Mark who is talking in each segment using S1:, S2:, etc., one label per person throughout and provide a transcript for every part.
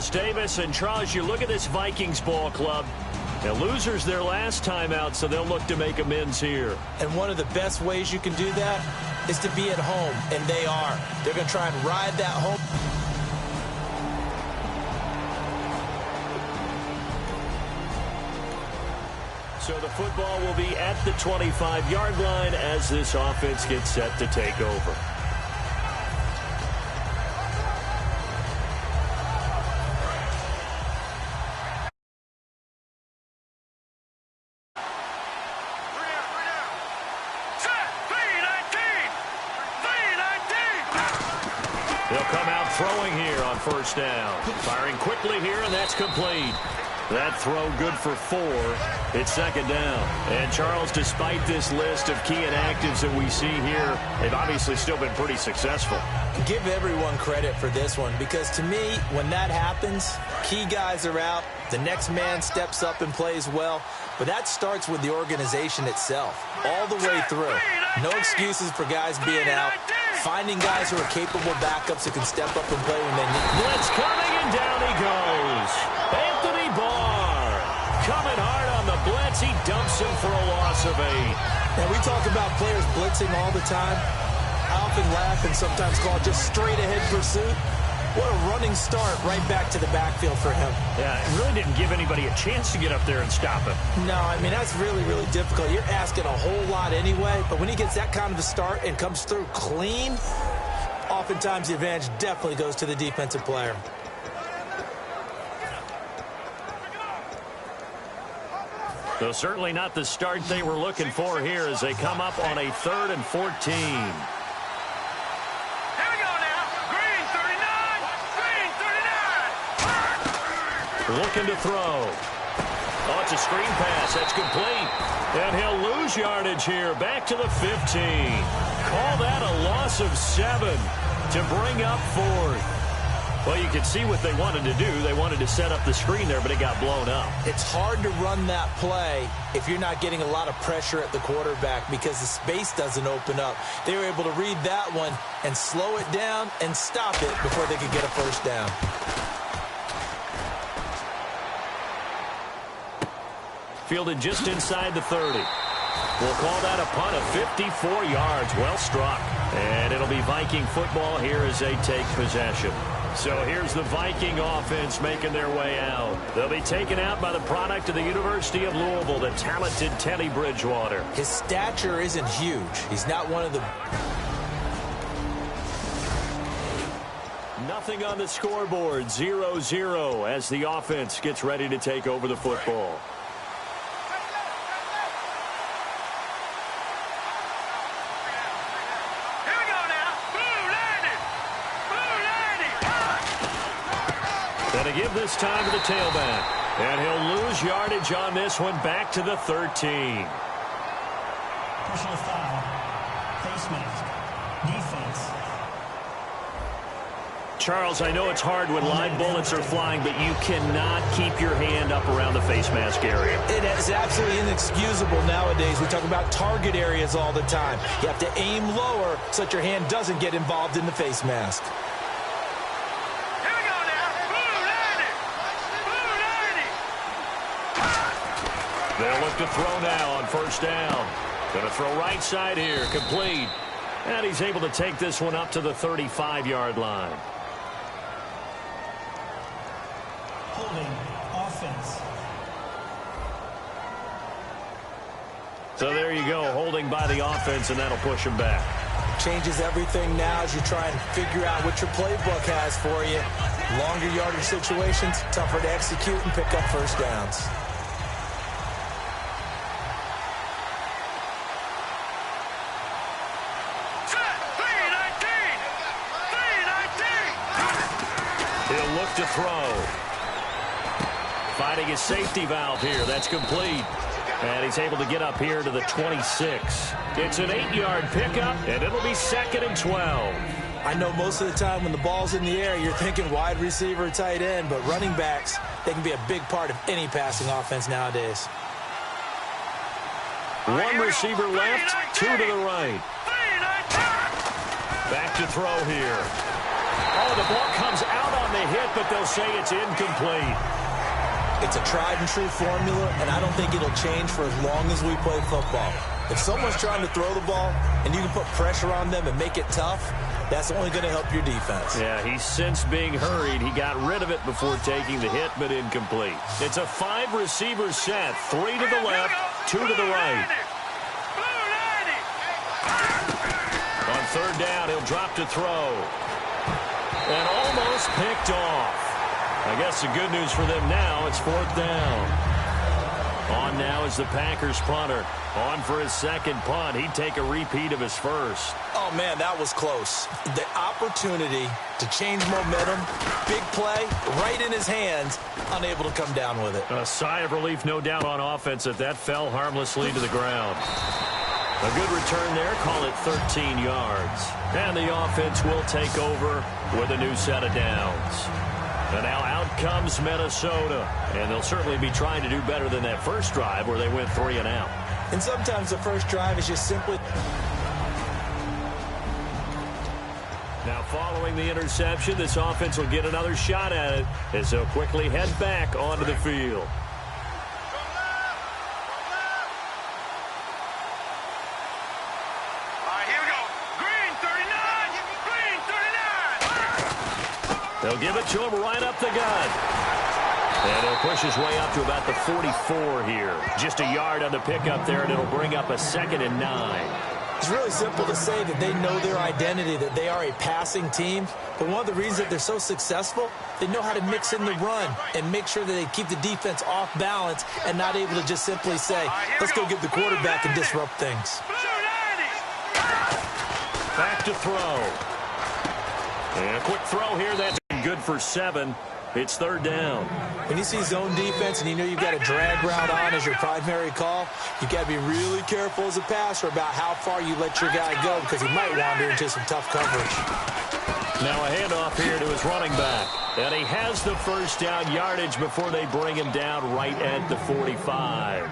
S1: Charles Davis. And, Charles, you look at this Vikings ball club. Now, losers their last time out, so they'll look to make amends here.
S2: And one of the best ways you can do that is to be at home, and they are. They're going to try and ride that home.
S1: So the football will be at the 25-yard line as this offense gets set to take over. They'll come out throwing here on first down. Firing quickly here, and that's complete. That throw good for 4. It's second down. And, Charles, despite this list of key inactives that we see here, they've obviously still been pretty successful.
S2: Give everyone credit for this one because, to me, when that happens, key guys are out, the next man steps up and plays well, but that starts with the organization itself, all the way through. No excuses for guys being out. Finding guys who are capable backups who can step up and play when they need.
S1: Blitz coming, and down he goes. Anthony Barr coming hard on the blitz. He dumps him for a loss of 8.
S2: And we talk about players blitzing all the time. I often laugh and sometimes call it just straight-ahead pursuit. What a running start right back to the backfield for him.
S1: Yeah, it really didn't give anybody a chance to get up there and stop him.
S2: No, I mean, that's really, really difficult. You're asking a whole lot anyway, but when he gets that kind of a start and comes through clean, oftentimes the advantage definitely goes to the defensive player.
S1: So certainly not the start they were looking for here as they come up on a 3rd and 14. Looking to throw. Oh, it's a screen pass. That's complete. And he'll lose yardage here. Back to the 15. Call that a loss of 7 to bring up 4th. Well, you can see what they wanted to do. They wanted to set up the screen there, but it got blown up.
S2: It's hard to run that play if you're not getting a lot of pressure at the quarterback because the space doesn't open up. They were able to read that one and slow it down and stop it before they could get a first down.
S1: Fielded just inside the 30. We'll call that a punt of 54 yards. Well struck. And it'll be Viking football here as they take possession. So here's the Viking offense making their way out. They'll be taken out by the product of the University of Louisville, the talented Teddy Bridgewater.
S2: His stature isn't huge. He's not one of the...
S1: Nothing on the scoreboard. 0-0 as the offense gets ready to take over the football. To give this time to the tailback. And he'll lose yardage on this one back to the 13.
S3: Personal foul. Face mask. Defense.
S1: Charles, I know it's hard when live bullets are flying, but you cannot keep your hand up around the face mask area.
S2: It is absolutely inexcusable nowadays. We talk about target areas all the time. You have to aim lower so that your hand doesn't get involved in the face mask.
S1: They'll look to throw now on first down. Going to throw right side here, complete. And he's able to take this one up to the 35-yard line.
S3: Holding offense.
S1: So there you go, holding by the offense, and that'll push him back.
S2: Changes everything now as you try and figure out what your playbook has for you. Longer yardage situations, tougher to execute and pick up first downs.
S1: He'll look to throw. Finding his safety valve here. That's complete. And he's able to get up here to the 26. It's an 8-yard pickup, and it'll be 2nd and 12.
S2: I know most of the time when the ball's in the air, you're thinking wide receiver, tight end, but running backs, they can be a big part of any passing offense nowadays.
S1: One receiver left, 2 to the right. Back to throw here. Oh, the ball comes out on the a hit, but they'll say it's incomplete.
S2: It's a tried-and-true formula, and I don't think it'll change for as long as we play football. If someone's trying to throw the ball and you can put pressure on them and make it tough, that's only going to help your defense.
S1: Yeah, he's since being hurried. He got rid of it before taking the hit, but incomplete. It's a 5-receiver set. 3 to the left, 2 to the right. On third down, he'll drop to throw. And almost picked off. I guess the good news for them now, it's fourth down. On now is the Packers punter. On for his second punt. He'd take a repeat of his first.
S2: Oh, man, that was close. The opportunity to change momentum, big play, right in his hands, unable to come down with it.
S1: A sigh of relief, no doubt, on offense that fell harmlessly to the ground. A good return there, call it 13 yards. And the offense will take over with a new set of downs. And now out comes Minnesota. And they'll certainly be trying to do better than that first drive where they went 3 and out.
S2: And sometimes the first drive is just simply...
S1: Now following the interception, this offense will get another shot at it as they'll quickly head back onto the field. They'll give it to him right up the gut. And he'll push his way up to about the 44 here. Just a yard on the pickup there, and it'll bring up a 2nd and 9.
S2: It's really simple to say that they know their identity, that they are a passing team. But one of the reasons that they're so successful, they know how to mix in the run and make sure that they keep the defense off balance and not able to just simply say, let's go get the quarterback and disrupt things.
S1: Back to throw. And a quick throw here. That's good for 7. It's third down.
S2: When you see zone defense and you know you've got a drag route on as your primary call, you've got to be really careful as a passer about how far you let your guy go because he might wander into some tough coverage.
S1: Now a handoff here to his running back. And he has the first down yardage before they bring him down right at the 45.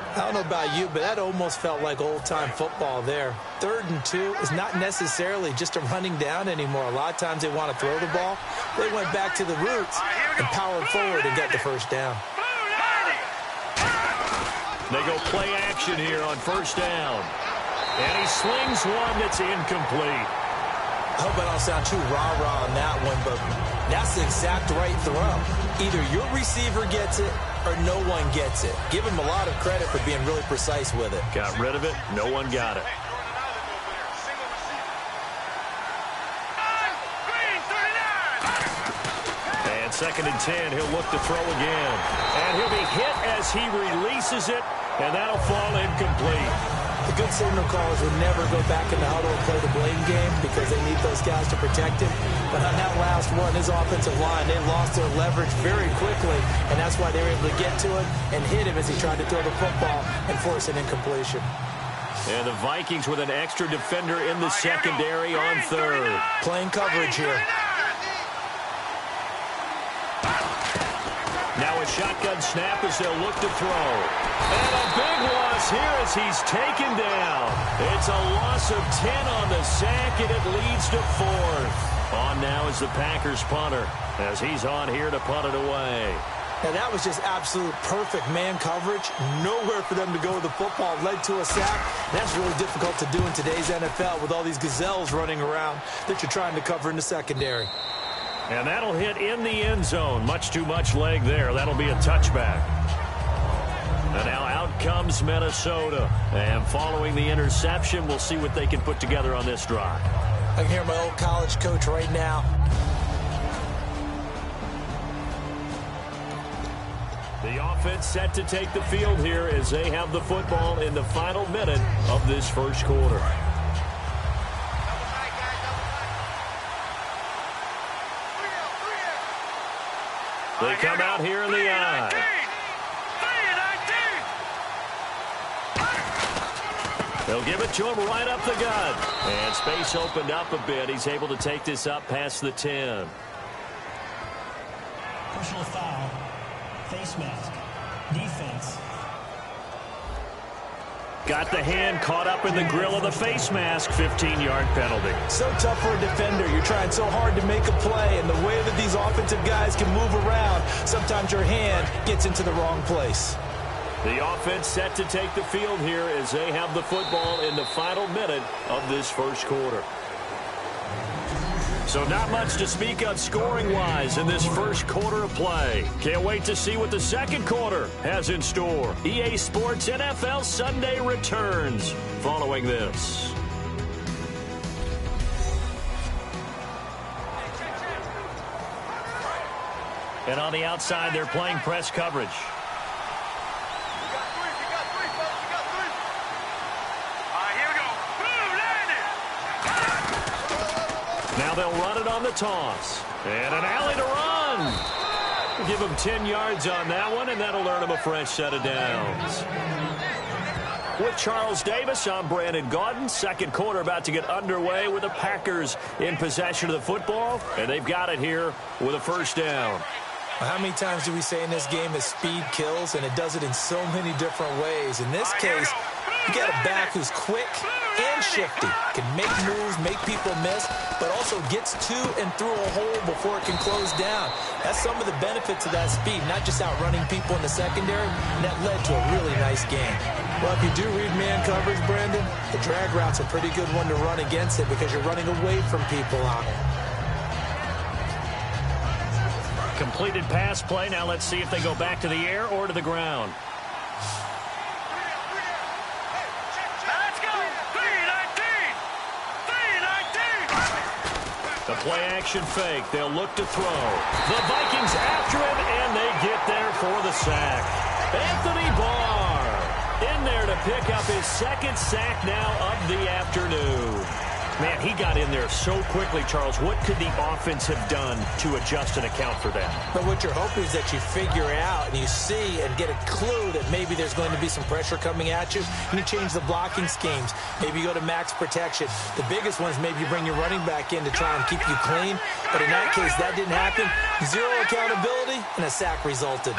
S2: I don't know about you, but that almost felt like old-time football there. 3rd and 2 is not necessarily just a running down anymore. A lot of times they want to throw the ball. They went back to the roots and powered forward and got the first down.
S1: They go play action here on first down. And he slings one that's incomplete.
S2: I hope I don't sound too rah-rah on that one, but that's the exact right throw. Either your receiver gets it or no one gets it. Give him a lot of credit for being really precise with it.
S1: Got rid of it. No one got it. And 2nd and 10. He'll look to throw again. And he'll be hit as he releases it, and that'll fall incomplete.
S2: The good signal callers would never go back in the huddle and play the blame game because they need those guys to protect him. But on that last one, his offensive line, they lost their leverage very quickly, and that's why they were able to get to him and hit him as he tried to throw the football and force an incompletion.
S1: And the Vikings with an extra defender in the secondary on third.
S2: Playing coverage here.
S1: Now a shotgun snap as they'll look to throw. And a big loss here as he's taken down. It's a loss of 10 on the sack, and it leads to 4th. On now is the Packers punter as he's on here to punt it away.
S2: Now that was just absolute perfect man coverage. Nowhere for them to go with the football. Led to a sack. That's really difficult to do in today's NFL with all these gazelles running around that you're trying to cover in the secondary.
S1: And that'll hit in the end zone. Much too much leg there. That'll be a touchback. And now out comes Minnesota. And following the interception, we'll see what they can put together on this drive.
S2: I can hear my old college coach right now.
S1: The offense set to take the field here as they have the football in the final minute of this first quarter. They come out here in the eye. They'll give it to him right up the gut. And space opened up a bit. He's able to take this up past the 10.
S3: Personal foul. Face mask. Defense.
S1: Got the hand caught up in the grill of the face mask. 15-yard penalty.
S2: So tough for a defender. You're trying so hard to make a play, and the way that these offensive guys can move around, sometimes your hand gets into the wrong place.
S1: The offense set to take the field here as they have the football in the final minute of this first quarter. So not much to speak of scoring-wise in this first quarter of play. Can't wait to see what the second quarter has in store. EA Sports NFL Sunday returns following this. And on the outside, they're playing press coverage. Now they'll run it on the toss. And an alley to run. We'll give them 10 yards on that one, and that'll earn them a fresh set of downs. With Charles Davis, I'm Brandon Gaudin. Second quarter about to get underway with the Packers in possession of the football, and they've got it here with a first down.
S2: How many times do we say in this game that speed kills, and it does it in so many different ways? In this case, you got a back who's quick and shifty, can make moves, make people miss, but also gets to and through a hole before it can close down. That's some of the benefits of that speed, not just outrunning people in the secondary, and that led to a really nice game. Well, if you do read man coverage, Brandon, the drag route's a pretty good one to run against it because you're running away from people on it.
S1: Completed pass play. Now let's see if they go back to the air or to the ground. The play-action fake. They'll look to throw. The Vikings after him, and they get there for the sack. Anthony Barr in there to pick up his second sack now of the afternoon. Man, he got in there so quickly, Charles. What could the offense have done to adjust and account for that?
S2: But what you're hoping is that you figure out and you see and get a clue that maybe there's going to be some pressure coming at you. You change the blocking schemes. Maybe you go to max protection. The biggest one is maybe you bring your running back in to try and keep you clean. But in that case, that didn't happen. Zero accountability, and a sack resulted.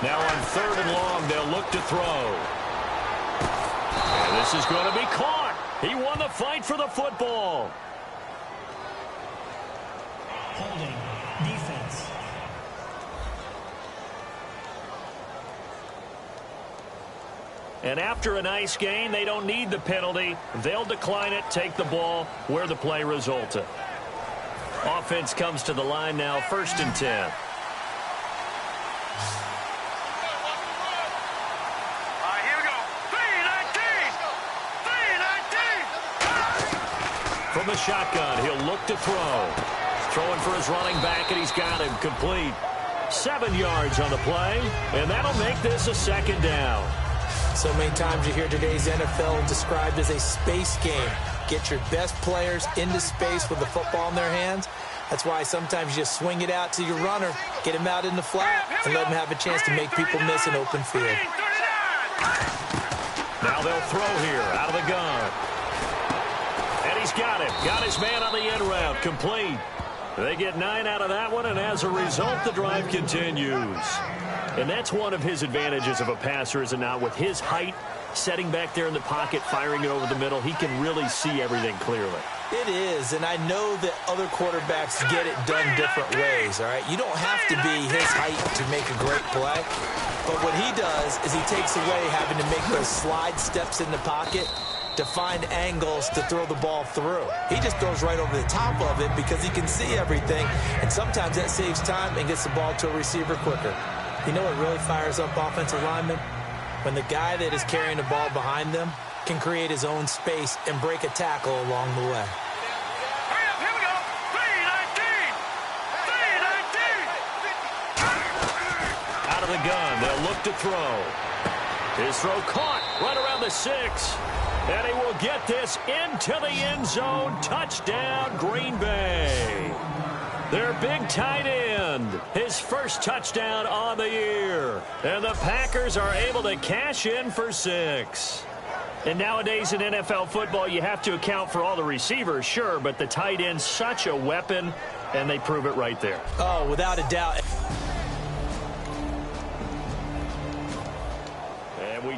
S1: Now on 3rd and long, they'll look to throw. And this is going to be caught. He won the fight for the football.
S3: Holding. Defense.
S1: And after a nice gain, they don't need the penalty. They'll decline it, take the ball where the play resulted. Offense comes to the line now, 1st and 10. From the shotgun, he'll look to throw. Throwing for his running back, and he's got him complete. 7 yards on the play, and that'll make this a second down.
S2: So many times you hear today's NFL described as a space game. Get your best players into space with the football in their hands. That's why sometimes you just swing it out to your runner, get him out in the flat, and let him have a chance to make people miss an open field.
S1: Now they'll throw here out of the gun. And he's got it. Got his man on the end route. Complete. They get 9 out of that one, and as a result, the drive continues. And that's one of his advantages of a passer, is it not? With his height, setting back there in the pocket, firing it over the middle, he can really see everything clearly.
S2: It is, and I know that other quarterbacks get it done different ways, all right? You don't have to be his height to make a great play. But what he does is he takes away having to make those slide steps in the pocket to find angles to throw the ball through. He just throws right over the top of it because he can see everything, and sometimes that saves time and gets the ball to a receiver quicker. You know what really fires up offensive linemen? When the guy that is carrying the ball behind them can create his own space and break a tackle along the way.
S4: Here we go. 3-19.
S1: Out of the gun, they'll look to throw. His throw caught right around the 6. And he will get this into the end zone. Touchdown, Green Bay. Their big tight end, his first touchdown on the year. And the Packers are able to cash in for 6. And nowadays in NFL football, you have to account for all the receivers, sure, but the tight end's such a weapon, and they prove it right there.
S2: Oh, without a doubt.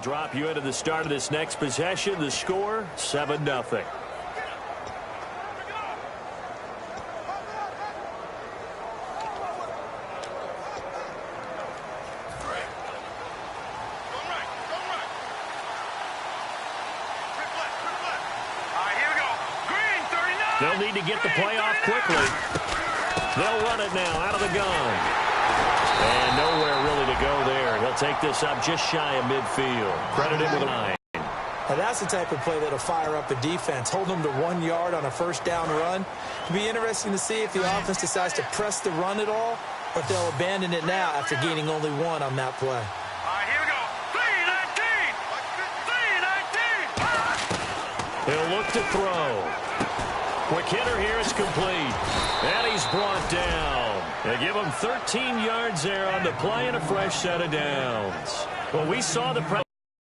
S1: drop you into the start of this next possession. The score, 7-0. They'll need to get the play off quickly. They'll run it now out of the gun. And nowhere really to go there. He'll take this up just shy of midfield. Credited with a 9.
S2: Now that's the type of play that'll fire up a defense. Hold them to 1 yard on a first down run. It'll be interesting to see if the offense decides to press the run at all, or if they'll abandon it now after gaining only 1 on that play.
S4: Here we go. 3-19. 3-19.
S1: He'll look to throw. Quick hitter here is complete. And he's brought down. They give him 13 yards there on the play and a fresh set of downs. Well, we saw the